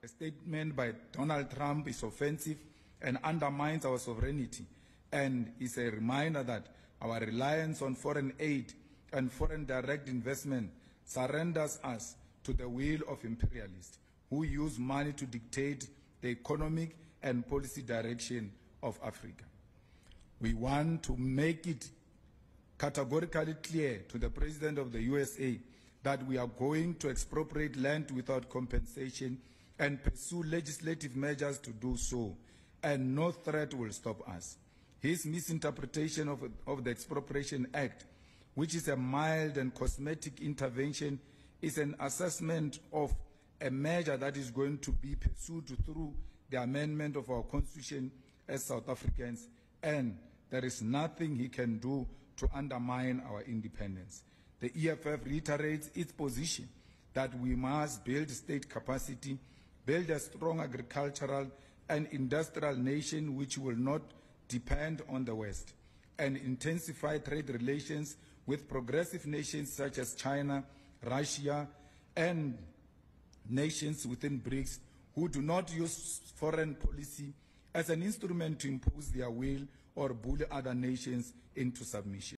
A statement by Donald Trump is offensive and undermines our sovereignty, and is a reminder that our reliance on foreign aid and foreign direct investment surrenders us to the will of imperialists who use money to dictate the economic and policy direction of Africa. We want to make it categorically clear to the President of the USA that we are going to expropriate land without compensation and pursue legislative measures to do so, and no threat will stop us. His misinterpretation of the Expropriation Act, which is a mild and cosmetic intervention, is an assessment of a measure that is going to be pursued through the amendment of our Constitution as South Africans, and there is nothing he can do to undermine our independence. The EFF reiterates its position that we must build state capacity, build a strong agricultural and industrial nation which will not depend on the West, and intensify trade relations with progressive nations such as China, Russia, and nations within BRICS who do not use foreign policy as an instrument to impose their will or bully other nations into submission.